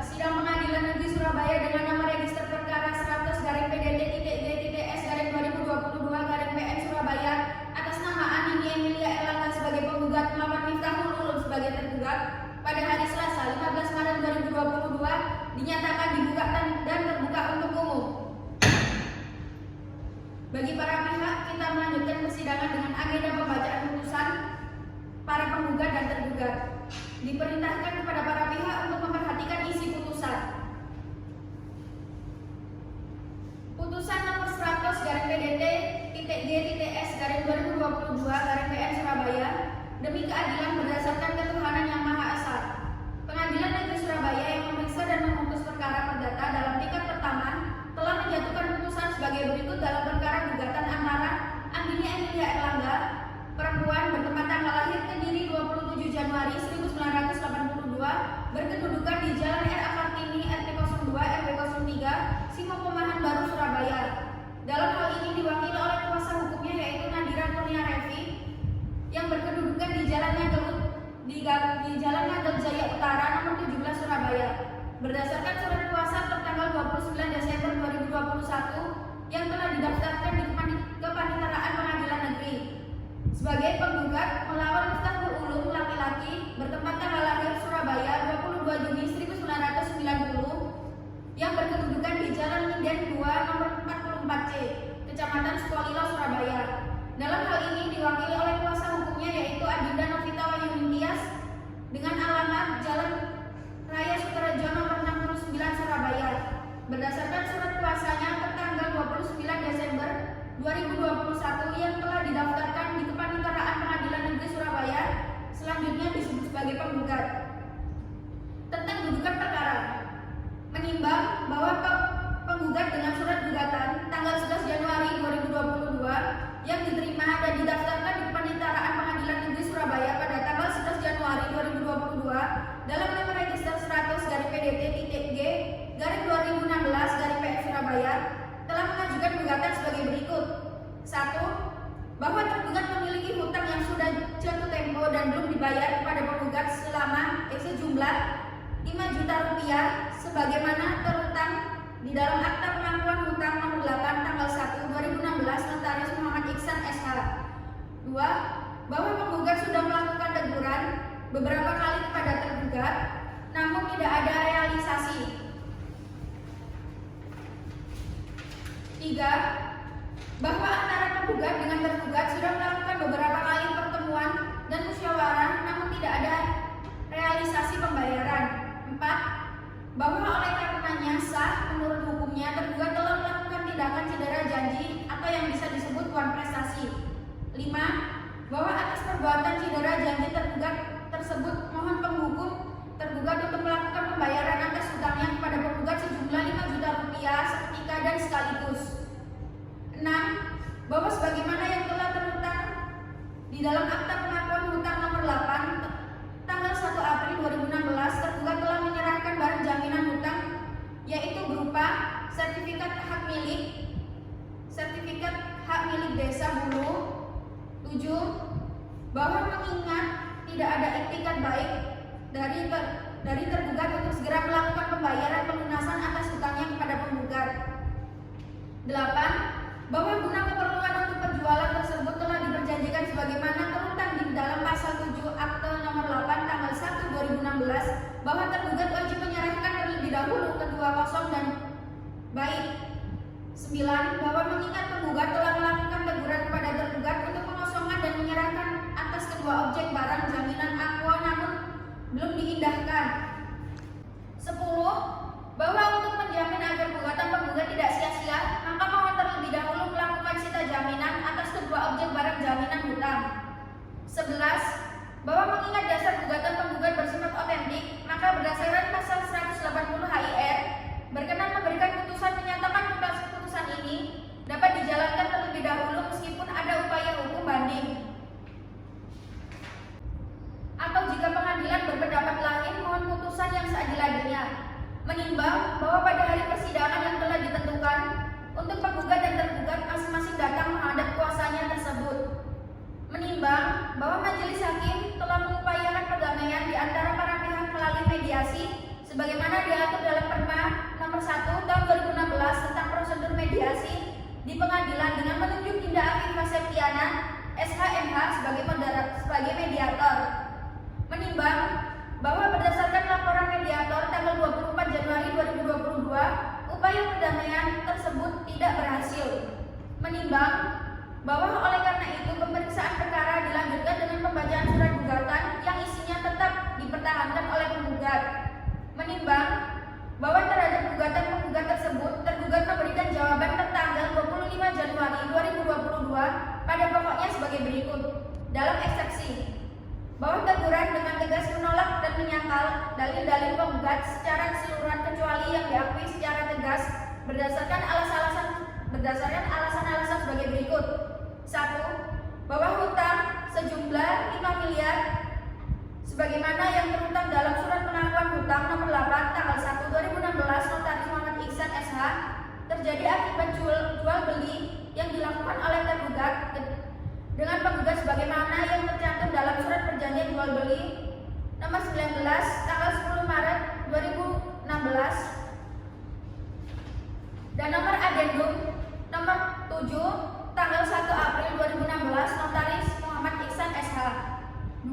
Sidang Pengadilan Negeri Surabaya dengan nomor register perkara 100-PDT-G-2022-PN Surabaya atas nama Anindya Emilia Erlangga sebagai penggugat melawan Miftahul Ulum sebagai tergugat pada hari Selasa 15 Maret 2022 dinyatakan dibuka dan terbuka untuk umum. Bagi para pihak, kita melanjutkan persidangan dengan agenda pembacaan putusan para penggugat dan tergugat. Diperintahkan kepada para pihak untuk memperhatikan isi putusan. Putusan nomor 100-PDT-G-2022-PN Surabaya demi keadilan berdasarkan ketuhanan yang Maha Esa. Pengadilan Negeri Surabaya yang memeriksa dan memutus perkara perdata dalam tingkat pertama telah menjatuhkan putusan sebagai berikut dalam perkara gugatan antara Anindya Emilia Erlangga, perempuan bertempat tanggal lahir Kediri 27 Januari 1982, berkedudukan di Jalan R.A. Kartini RT 02 RW 03 Simokomahan Baru Surabaya. Dalam hal ini diwakili oleh kuasa hukumnya yaitu Nadira Kurnia Revi yang berkedudukan di Jalan Ngagel Jaya Utara nomor 17 Surabaya. Berdasarkan surat kuasa tertanggal 29 Desember 2021 yang telah didaftarkan di Kepaniteraan Pengadilan Negeri sebagai penggugat melawan Miftahul Ulum laki-laki bertempat tanggal lahir Surabaya 22 Juni 1990 yang berkedudukan di Jalan Linden 2 nomor 44C Kecamatan Sukolilo Surabaya. Dalam hal ini diwakili oleh kuasa hukumnya yaitu Adinda Novita Wayunintias dengan alamat Jalan Raya Suterejo nomor 69 Surabaya. Berdasarkan surat kuasanya tertanggal 29 Desember 2021 yang telah didaftarkan di Kepaniteraan Pengadilan Negeri Surabaya, selanjutnya disebut sebagai penggugat. Tentang dudukan perkara, menimbang bahwa penggugat dengan surat gugatan tanggal 11 Januari 2022 yang diterima dan didaftarkan di Kepaniteraan Pengadilan Negeri Surabaya pada tanggal 11 Januari 2022 dalam nomor register 100-PDT-G-2016-PN Surabaya telah mengajukan gugatan sebagai berikut. 1. Bahwa tergugat memiliki hutang yang sudah jatuh tempo dan belum dibayar kepada penggugat sejumlah 5 juta rupiah sebagaimana terutang di dalam akta pengakuan hutang nomor 8 tanggal 1 2016 Notaris Muhammad Iksan SH. 2. Bahwa penggugat sudah melakukan teguran beberapa kali kepada tergugat namun tidak ada realisasi. 3. Bahwa antara penggugat dengan tergugat sudah melakukan beberapa kali pertemuan dan musyawarah namun tidak ada realisasi pembayaran. 4. Bahwa oleh karenanya sah menurut hukumnya tergugat telah melakukan tindakan cedera janji atau yang bisa disebut wan prestasi. 5. Bahwa atas perbuatan cedera janji tergugat tersebut mohon penghukum tergugat untuk melakukan pembayaran atas hutangnya kepada penggugat sejumlah 5 juta rupiah seketika dan sekaligus. 6. Bahwa sebagaimana yang telah terutang di dalam akta pengakuan hutang nomor 8 tanggal 1 April 2016 tergugat telah menyerahkan barang jaminan hutang yaitu berupa sertifikat hak milik desa Bulu. 7. Bahwa mengingat tidak ada iktikat baik dari tergugat untuk segera melakukan pembayaran pelunasan atas hutangnya kepada penggugat. 8. Bahwa guna keperluan untuk penjualan tersebut telah diperjanjikan sebagaimana terutang di dalam pasal 7 Akte nomor 8 tanggal 1 2016 bahwa tergugat wajib menyerahkan terlebih dahulu kedua kosong dan baik. 9. Bahwa mengingat penggugat telah melakukan teguran kepada tergugat untuk pengosongan dan menyerahkan atas kedua objek barang jaminan aqua namun belum diindahkan. 10. Bahwa untuk menjamin agar gugatan penggugat tidak sia-sia, maka mohon terlebih dahulu melakukan sita jaminan atas kedua objek barang jaminan hutang. 11. Bahwa mengingat dasar gugatan penggugat bersifat otentik, maka berdasarkan pasal 180 HIR berkenan memberikan putusan menyatakan putusan ini dapat dijalankan terlebih dahulu meskipun ada upaya hukum banding. Atau jika pengadilan berpendapat lain, mohon putusan yang seadil-adilnya. Menimbang bahwa pada hari persidangan yang telah ditentukan untuk penggugat dan tergugat masing-masing datang menghadap kuasanya tersebut. Menimbang bahwa majelis hakim telah mengupayakan perdamaian di antara para pihak melalui mediasi sebagaimana diatur dalam Perma Nomor 1 Tahun 2016 tentang prosedur mediasi di pengadilan dengan menunjuk Dinda Afifah Septiana, SHMH sebagai mediator. Menimbang bahwa berdasarkan laporan mediator tanggal 24 Januari 2022, upaya perdamaian tersebut tidak berhasil. Menimbang bahwa oleh karena itu pemeriksaan perkara dilanjutkan dengan pembacaan surat gugatan yang isinya tetap dipertahankan oleh penggugat. Menimbang bahwa terhadap gugatan penggugat tersebut, tergugat memberikan jawaban tertanggal 25 Januari 2022 pada pokoknya sebagai berikut. Dalam eksepsi, bahwa tergugat dengan tegas menolak dan menyangkal dalil-dalil penggugat secara keseluruhan kecuali yang diakui secara tegas berdasarkan alasan-alasan sebagai berikut. 1. Bahwa hutang sejumlah 5 miliar sebagaimana yang terutang dalam surat pengakuan hutang nomor 8 tanggal 1 2016 Notaris Muhammad Ihsan SH terjadi akibat jual beli yang dilakukan oleh tergugat dengan penggugat sebagaimana yang tercantum dalam surat perjanjian jual beli nomor 19 tanggal 10 Maret 2016 dan nomor adendum nomor 7 tanggal 1 April 2016 Notaris Muhammad Ihsan SH. 2.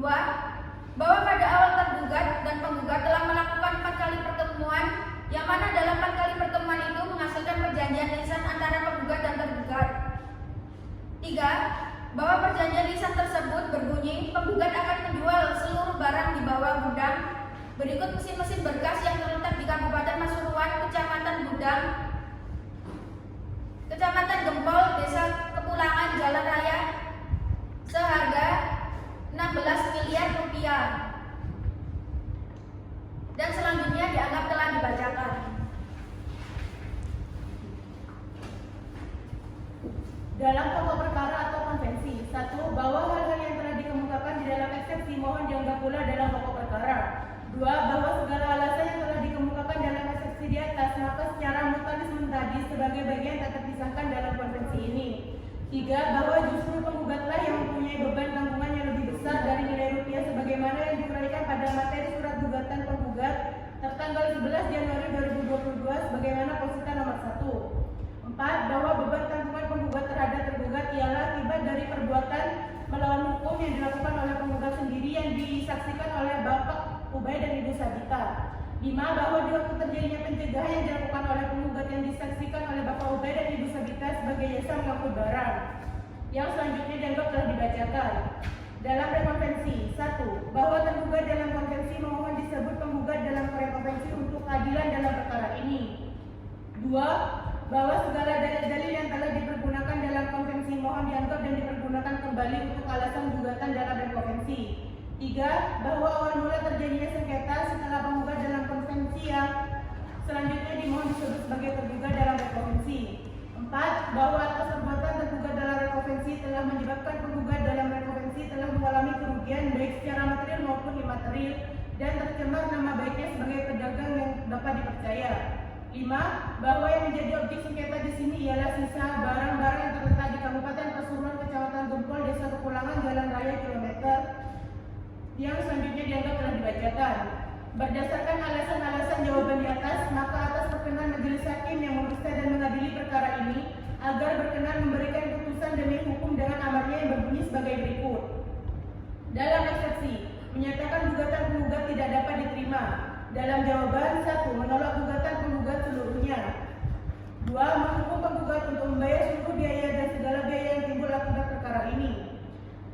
Bahwa pada awal tergugat dan penggugat telah melakukan 4 kali pertemuan yang mana dalam 4 kali pertemuan itu menghasilkan perjanjian lisan antara penggugat dan tergugat. 3. Bahwa perjanjian lisan tersebut berbunyi penggugat akan menjual seluruh barang di bawah gudang berikut mesin-mesin berkas yang terletak di Kabupaten Pasuruan, Kecamatan Gempol, Desa Kepulangan, Jalan Raya seharga 16 miliar rupiah. Dan selanjutnya dianggap telah dibacakan. Dalam pokok perkara atau konvensi, 1. Bahwa hal-hal yang telah dikemukakan di dalam eksepsi mohon dianggap pula dalam pokok perkara. 2. Bahwa segala alasan yang telah dikemukakan dalam eksepsi di atas maka secara mutalis mentadis sebagai bagian tak terpisahkan dalam konvensi ini. 3. Bahwa justru penggugatlah yang mempunyai beban tanggungan yang lebih besar dari nilai rupiah sebagaimana yang diuraikan pada materi surat gugatan penggugat tertanggal 11 Januari 2022 sebagaimana posita nomor 1. 4. Bahwa beban tanggungan penggugat terhadap tergugat ialah akibat dari perbuatan melawan hukum yang dilakukan oleh penggugat sendiri yang disaksikan oleh Bapak Ubay dan Ibu Sabita. 5. Bahwa di waktu terjadinya pencegahan yang dilakukan oleh penggugat yang disaksikan oleh Bapak Ubay dan Ibu Sabita sebagai jasa mengangkut barang. Yang selanjutnya dianggap telah dibacakan. Dalam rekonvensi, 1. Bahwa tergugat dalam konvensi memohon disebut penggugat dalam rekonvensi untuk keadilan dalam perkara ini. 2. Bahwa segala dalil-dalil yang telah dipergunakan dalam konvensi mohon dianggap dan dipergunakan kembali untuk alasan gugatan dalam rekonvensi. 3. Bahwa awal mula terjadinya sengketa setelah penggugat dalam konvensi yang selanjutnya dimohon disebut sebagai tergugat dalam rekonvensi. 4. Bahwa atas perbuatan tergugat dalam rekonvensi telah menyebabkan penggugat dalam rekonvensi telah mengalami kerugian baik secara material maupun imaterial dan tercemar nama baiknya sebagai pedagang yang dapat dipercaya. 5. Bahwa yang menjadi objek sengketa di sini ialah sisa barang-barang yang terletak di Kabupaten Pasuruan, Kecamatan Gempol, Desa Kepulangan, Jalan Raya kilometer yang selanjutnya dianggap telah dibacakan. Berdasarkan alasan-alasan jawaban di atas, maka atas perkenan majelis hakim yang memeriksa dan mengadili perkara ini agar berkenan memberikan putusan demi hukum dengan amarnya yang berbunyi sebagai berikut. Dalam eksepsi, menyatakan gugatan penggugat tidak dapat diterima. Dalam jawaban, 1. Menolak gugatan penggugat seluruhnya. 2. Menghukum penggugat untuk membayar seluruh biaya dan segala biaya yang timbul akibat perkara ini.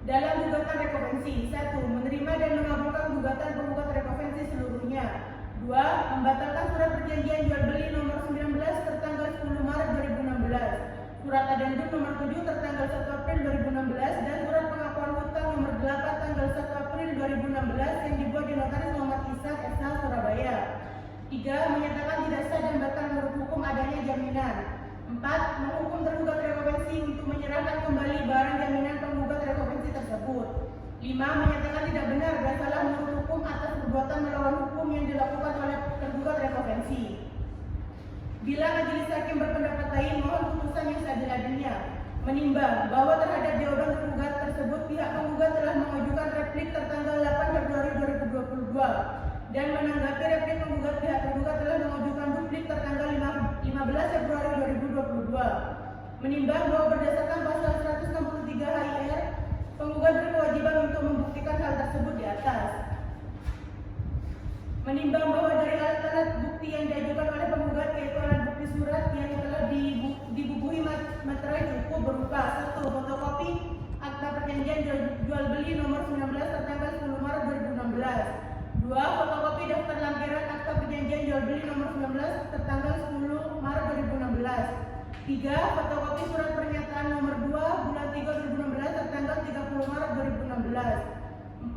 Dalam gugatan rekonvensi, 1. Menerima dan mengabulkan gugatan penggugat rekonvensi seluruhnya. 2. Membatalkan surat perjanjian jual beli nomor 19 tertanggal 10 Maret 2016, surat adendum nomor 7 tertanggal 1 April 2016 dan surat pengakuan hutang nomor 8 tanggal 1 April 2016 yang dibuat di Notaris Muhammad Ihsan SH Surabaya. 3. Menyatakan tidak sah dan batal menurut hukum adanya jaminan. 4. Menghukum tergugat rekonvensi untuk menyerahkan kembali barang jaminan penggugat rekonvensi tersebut. 5. Menyatakan tidak benar dan salah menurut hukum atas perbuatan melawan hukum yang dilakukan oleh tergugat rekonvensi. Bila majelis hakim berpendapat lain, mohon putusan yang seadil-adilnya. Menimbang bahwa terhadap jawaban tergugat tersebut pihak penggugat telah mengajukan replik tertanggal 8 Februari 2022 dan menanggapi replik penggugat pihak Menimbang bahwa dari alat-alat bukti yang diajukan oleh penggugat, yaitu alat bukti surat yang telah dibubuhi materai cukup berupa: 1. Fotokopi akta perjanjian jual beli nomor 19 tertanggal 10 Maret 2016. 2. Fotokopi daftar lampiran akta perjanjian jual beli nomor 19 tertanggal 10 Maret 2016. 3. Fotokopi surat pernyataan nomor 2 bulan 3 2016 tertanggal 30 Maret 2016.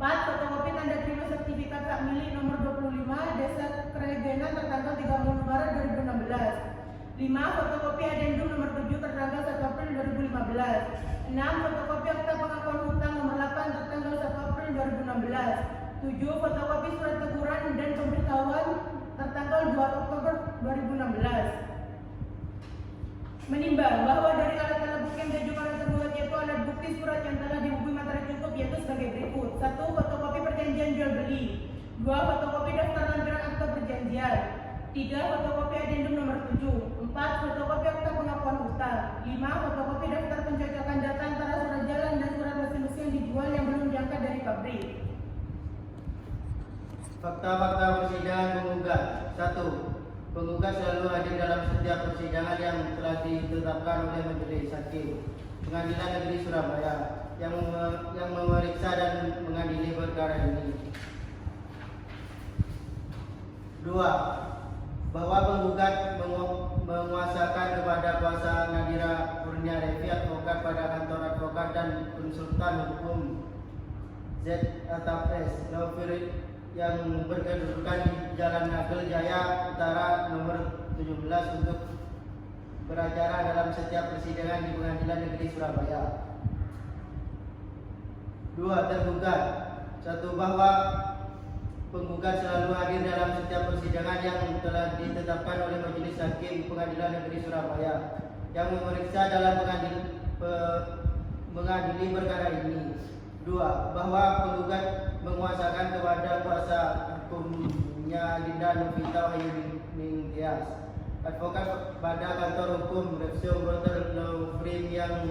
4. Fotokopi tanda terima sertifikat hak milik nomor 25 Desa Kregenan tertanggal 30 Maret 2016. 5. Fotokopi adendum nomor 7 tertanggal 1 April 2015. 6. Fotokopi akta pengakuan hutang nomor 8 tertanggal 1 April 2016. 7. Fotokopi surat teguran dan pemberitahuan tertanggal 2 Oktober 2016. Menimbang bahwa dari alat-alat bukti yang diajukan oleh tergugat, yaitu alat bukti surat yang telah dibubuhi materai cukup, yaitu sebagai berikut: 1. Fotokopi perjanjian jual beli. 2. Fotokopi daftar lampiran akta perjanjian. 3. Fotokopi adendum nomor 7. 4. Fotokopi akta pengakuan hutang. 5. Fotokopi daftar pencocokan data antara surat jalan dan surat mesin-mesin yang dijual yang belum diangkat dari pabrik. Fakta-fakta persidangan penggugat. 1. Penggugat selalu hadir dalam setiap persidangan yang telah ditetapkan oleh Majelis Hakim Pengadilan Negeri Surabaya yang memeriksa dan mengadili perkara ini. 2. Bahwa penggugat menguasakan kepada kuasa Nadira Kurnia Devi, advokat pada kantor advokat dan konsultan hukum Z/S Law yang berkedudukan di Jalan Nagel Jaya Utara nomor 17 untuk beracara dalam setiap persidangan di Pengadilan Negeri Surabaya. 2. Tergugat. 1. Bahwa penggugat selalu hadir dalam setiap persidangan yang telah ditetapkan oleh Majelis Hakim Pengadilan Negeri Surabaya yang memeriksa dalam mengadili perkara ini. 2. Bahwa penggugat menguasakan kepada kuasa hukumnya Linda Novita Wahyu-Ningtyas, advokat pada kantor hukum Repsio Brothers Law Firm yang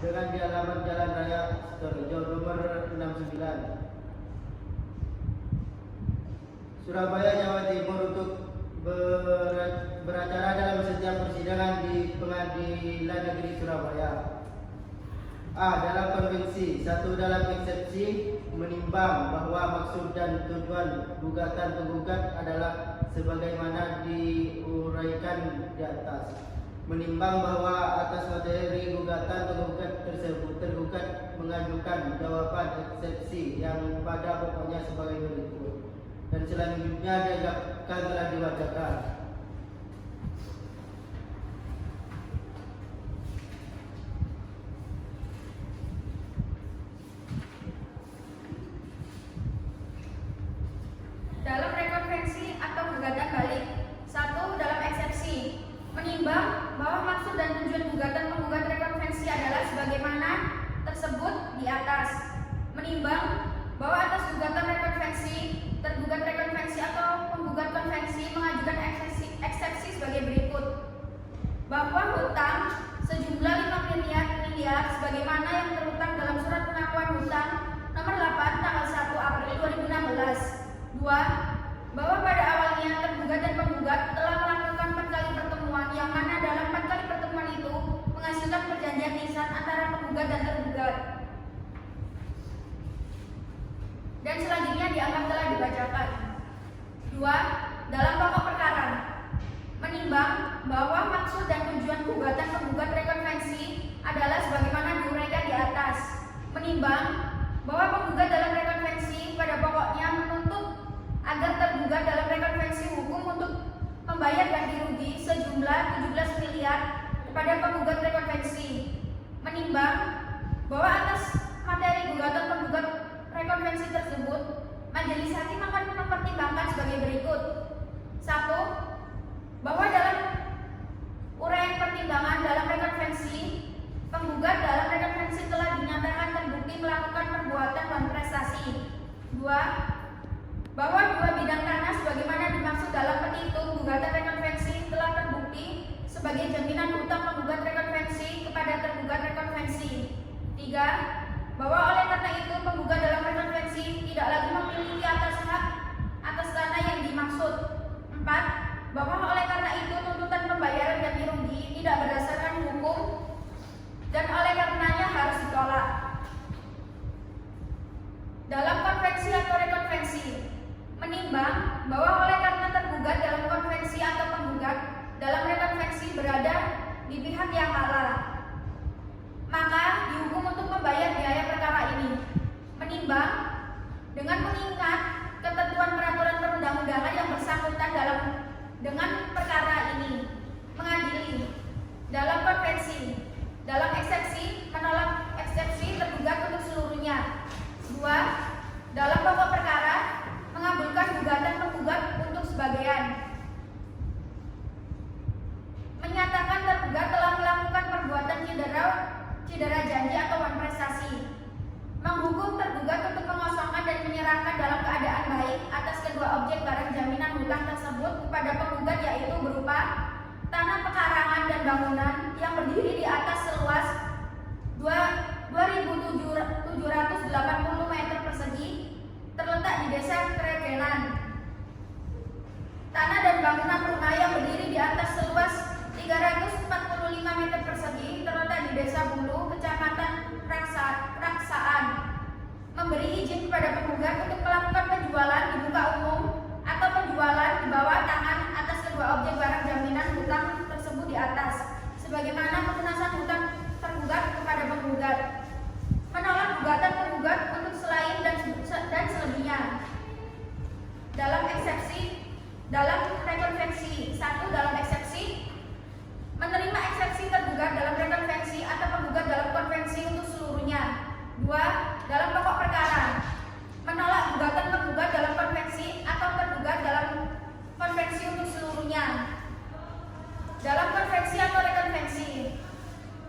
dengan di alamat Jalan Raya Sidoarjo nomor 69 Surabaya, Jawa Timur untuk beracara dalam setiap persidangan di Pengadilan Negeri Surabaya. A. Dalam konvensi. 1. Dalam eksepsi, menimbang bahwa maksud dan tujuan gugatan penggugat adalah sebagaimana diuraikan di atas. Menimbang bahwa atas materi gugatan penggugat tersebut, tergugat mengajukan jawaban eksepsi yang pada pokoknya sebagai berikut, dan selanjutnya dianggapkan telah dibacakan. Dalam rekonvensi atau gugatan balik. 1. Dalam eksepsi, menimbang bahwa maksud dan tujuan gugatan penggugat rekonvensi adalah sebagaimana tersebut di atas. Menimbang bahwa atas gugatan rekonvensi, tergugat rekonvensi atau penggugat konvensi mengajukan eksepsi sebagai berikut: bahwa hutang sejumlah 5 miliar sebagaimana yang terutang dalam surat pengakuan hutang nomor 8 tanggal 1 April 2016. 2. Bahwa pada awalnya tergugat dan penggugat telah melakukan 4 kali pertemuan, yang mana dalam 4 kali pertemuan itu menghasilkan perjanjian lisan antara penggugat dan tergugat, dan selanjutnya dianggap telah dibacakan. 2. Dalam pokok perkara, menimbang bahwa maksud dan tujuan gugatan penggugat rekonvensi adalah sebagaimana diuraikan di atas. Menimbang bahwa penggugat dalam rekonvensi pada pokoknya menuntut agar tergugat dalam rekonvensi hukum untuk membayar ganti rugi sejumlah 17 miliar kepada penggugat rekonvensi. Menimbang bahwa atas materi gugatan penggugat rekonvensi tersebut, Majelis Hakim akan mempertimbangkan sebagai berikut: 1. Bahwa dalam uraian pertimbangan dalam rekonvensi, penggugat dalam rekonvensi telah dinyatakan terbukti melakukan perbuatan dan prestasi. 2. Bahwa 2 bidang tanah sebagaimana dimaksud dalam petitum gugatan rekonvensi telah terbukti sebagai jaminan hutang penggugat rekonvensi kepada tergugat rekonvensi. 3. Bahwa oleh karena itu penggugat dalam rekonvensi tidak lagi memiliki atas hak atas tanah yang 4. Bahwa oleh karena itu tuntutan pembayaran ganti rugi tidak berdasarkan hukum dan oleh karenanya harus ditolak. Dalam konvensi atau rekonvensi, menimbang bahwa oleh karena tergugat dalam konvensi atau penggugat dalam rekonvensi berada di pihak yang kalah, maka dihukum untuk membayar biaya perkara ini. Menimbang dengan mengingat ketentuan peraturan perundang-undangan yang bersangkutan dengan perkara ini, mengadili dalam konvensi, dalam eksepsi menolak eksepsi tergugat untuk seluruhnya. 2. Dalam pokok perkara mengabulkan gugatan penggugat untuk sebagian. Menyatakan tergugat telah melakukan perbuatan cedera janji atau prestasi. Menghukum tergugat untuk mengosongkan dan menyerahkan dalam keadaan baik atas kedua objek barang jaminan hutang tersebut kepada penggugat, yaitu berupa tanah pekarangan dan bangunan yang berdiri di atas seluas 2.780 meter persegi terletak di Desa Kregenan. Tanah dan bangunan rumah yang berdiri di atas seluas 345 meter persegi terletak di Desa Bulu, Kecamatan Raksaan. Memberi izin kepada penggugat untuk melakukan penjualan di muka umum atau penjualan di bawah tangan atas kedua objek barang jaminan hutang tersebut di atas, sebagaimana pelunasan hutang tergugat kepada penggugat. Menolak gugatan penggugat untuk selain dan selebihnya. Dalam eksepsi, dalam rekonvensi 1, dalam eksepsi menerima eksepsi tergugat dalam rekonvensi atau penggugat dalam konvensi untuk seluruhnya. 2. Dalam pokok perkara menolak gugatan penggugat dalam konvensi atau tergugat dalam konvensi untuk seluruhnya. Dalam konvensi atau rekonvensi,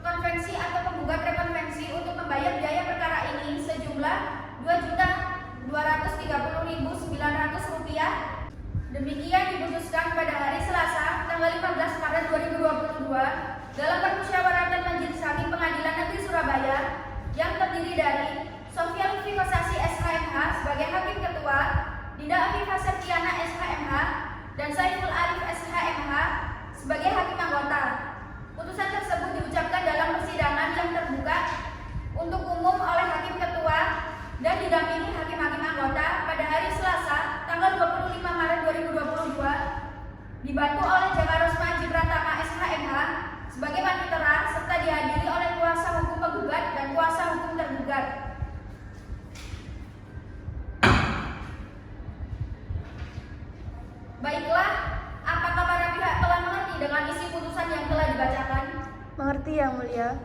konvensi atau penggugat rekonvensi untuk membayar biaya perkara ini sejumlah Rp2.230.900. Demikian diputuskan pada hari Selasa tanggal 15 Maret 2022 dalam permusyawaratan Majelis Hakim Pengadilan Negeri Surabaya yang terdiri dari Sofia Lutfi Kosasi SHMH sebagai Hakim Ketua, Dinda Afifah Septiana SHMH, dan Saiful Arif SHMH sebagai Hakim Anggota. Putusan tersebut diucapkan dalam persidangan yang terbuka untuk umum oleh Hakim Ketua dan didampingi hakim-hakim anggota pada hari Selasa tanggal 25 Maret 2022, dibantu oleh Jaka Rosma Jipratama SHMH sebagai panitera serta dihadiri oleh kuasa hukum penggugat dan kuasa hukum tergugat. Baiklah, apakah para pihak telah mengerti dengan isi putusan yang telah dibacakan? Mengerti, Yang Mulia.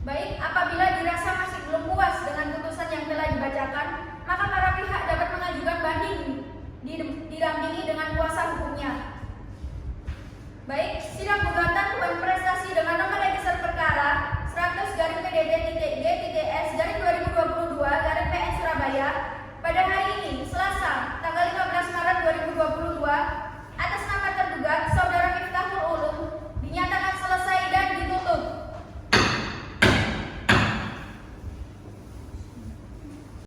Baik, apabila dirasa masih belum puas dengan putusan yang telah dibacakan, maka para pihak